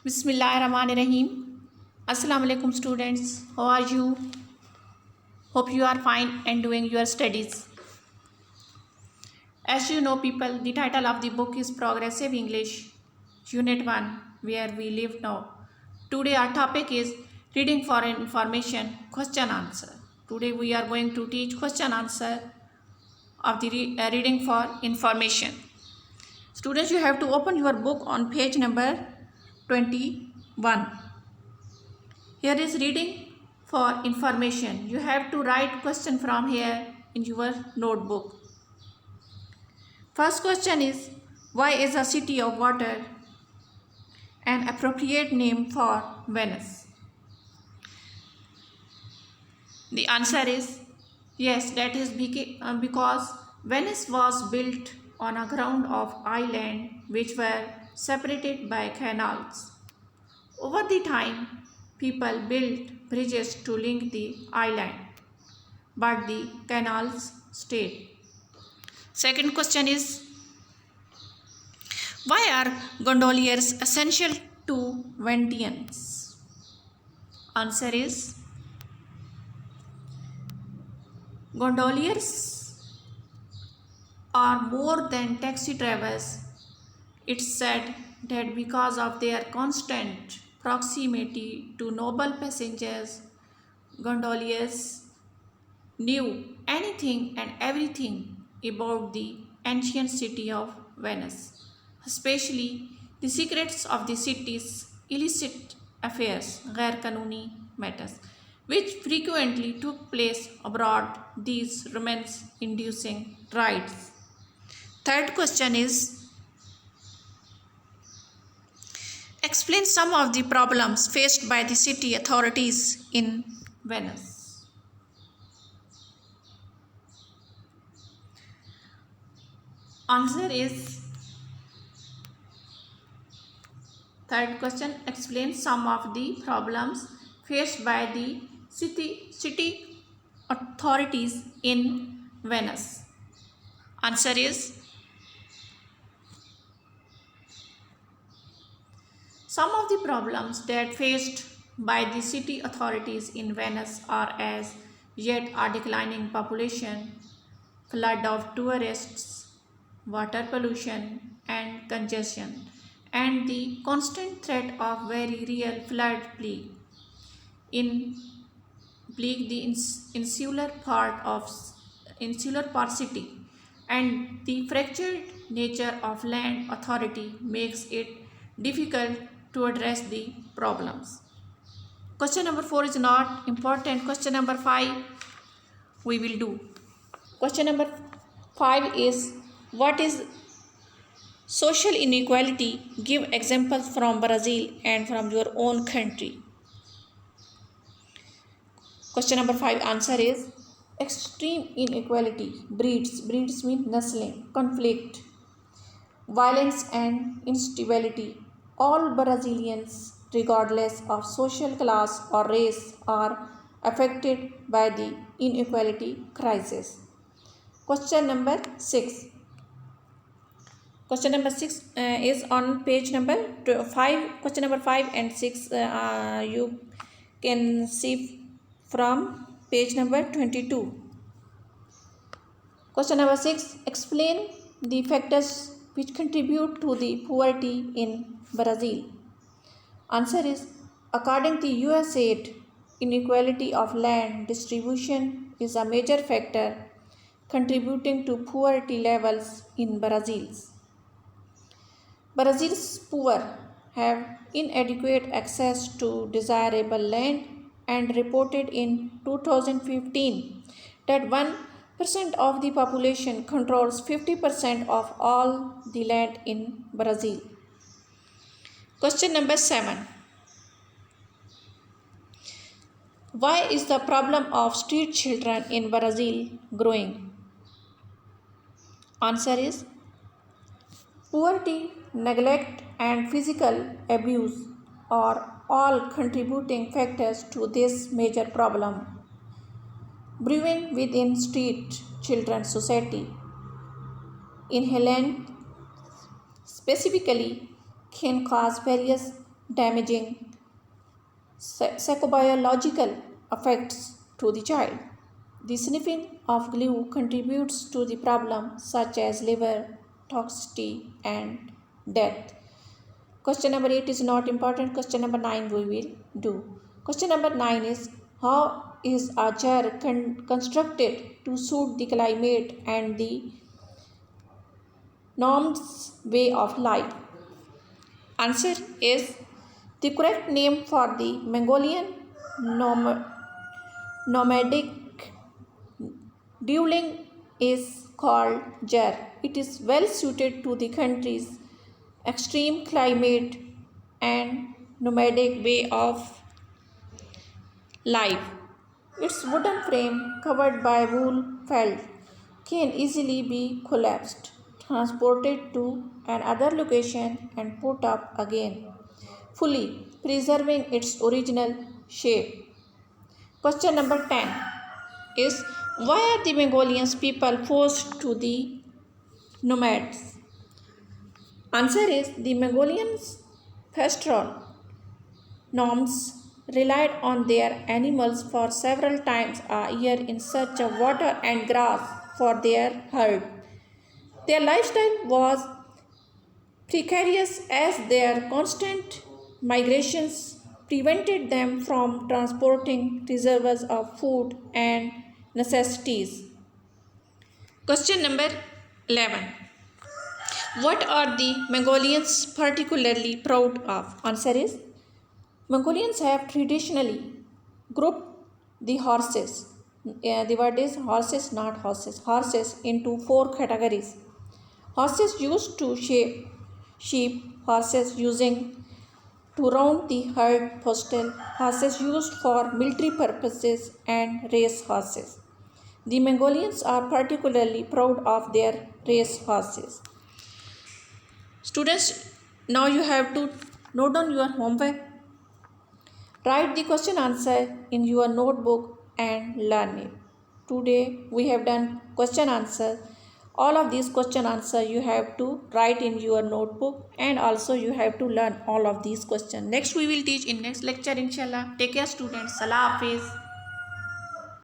Bismillahirrahmanirrahim. Assalamu alaikum students. How are you? Hope you are fine and doing your studies. As you know people, the title of the book is Progressive English Unit 1 where we live now. Today our topic is reading for information question answer. Today we are going to teach question answer of the reading for information. Students, you have to open your book on page number 21. Here is reading for information. You have to write question from here in your notebook. First question is, why is a city of water an appropriate name for Venice? The answer is yes, that is because Venice was built on a ground of island which were separated by canals. Over the time, people built bridges to link the island, but the canals stayed. Second question is, why are gondoliers essential to Ventians? Answer is, gondoliers are more than taxi drivers. It's said that because of their constant proximity to noble passengers, gondoliers knew anything and everything about the ancient city of Venice, especially the secrets of the city's illicit affairs, ghair kanuni matters, which frequently took place abroad, these romance-inducing rides. Third question is, explain some of the problems faced by the city authorities in Venice. Answer is, third question, explain some of the problems faced by the city authorities in Venice. Answer is, some of the problems that faced by the city authorities in Venice are as yet a declining population, flood of tourists, water pollution and congestion, and the constant threat of very real flood plague in the insular part city, and the fractured nature of land authority makes it difficult to address the problems. Question number 4 is not important. Question number 5 we will do. Question number 5 is, what is social inequality? Give examples from Brazil and from your own country. Question number 5 answer is, extreme inequality breeds means nestling, conflict, violence and instability. All Brazilians, regardless of social class or race, are affected by the inequality crisis. Question number 6. Question number 6 is on page number 5. Question number 5 and 6 you can see from page number 22. Question number 6. Explain the factors which contribute to the poverty in Brazil. Answer is, according to USAID, inequality of land distribution is a major factor contributing to poverty levels in Brazil. Brazil's poor have inadequate access to desirable land and reported in 2015 that 1% of the population controls 50% of all the land in Brazil. Question number 7. Why is the problem of street children in Brazil growing? Answer is, poverty, neglect and physical abuse are all contributing factors to this major problem brewing within street children society. In Holland specifically can cause various damaging psychobiological effects to the child. The sniffing of glue contributes to the problem such as liver toxicity and death. Question number 8 is not important. Question number 9 we will do. Question number 9 is, how is a chair constructed to suit the climate and the norms way of life? Answer is, the correct name for the Mongolian nomadic dueling is called jar. It is well suited to the country's extreme climate and nomadic way of life. Its wooden frame covered by wool felt can easily be collapsed, transported to another location and put up again, fully preserving its original shape. Question number 10 is, why are the Mongolian people forced to the nomads? Answer is, the Mongolians' pastoral nomads relied on their animals for several times a year in search of water and grass for their herd. Their lifestyle was precarious as their constant migrations prevented them from transporting reserves of food and necessities. Question number 11. What are the Mongolians particularly proud of? Answer is, Mongolians have traditionally grouped the horses, the word is horses, not horses, horses into 4 categories. Horses used to shape sheep, horses using to round the herd postal, horses used for military purposes, and race horses. The Mongolians are particularly proud of their race horses. Students, now you have to note down your homework. Write the question answer in your notebook and learn it. Today we have done question answer. All of these question answer you have to write in your notebook, and also you have to learn all of these questions. Next we will teach in next lecture inshallah. Take care students. Allah Hafiz.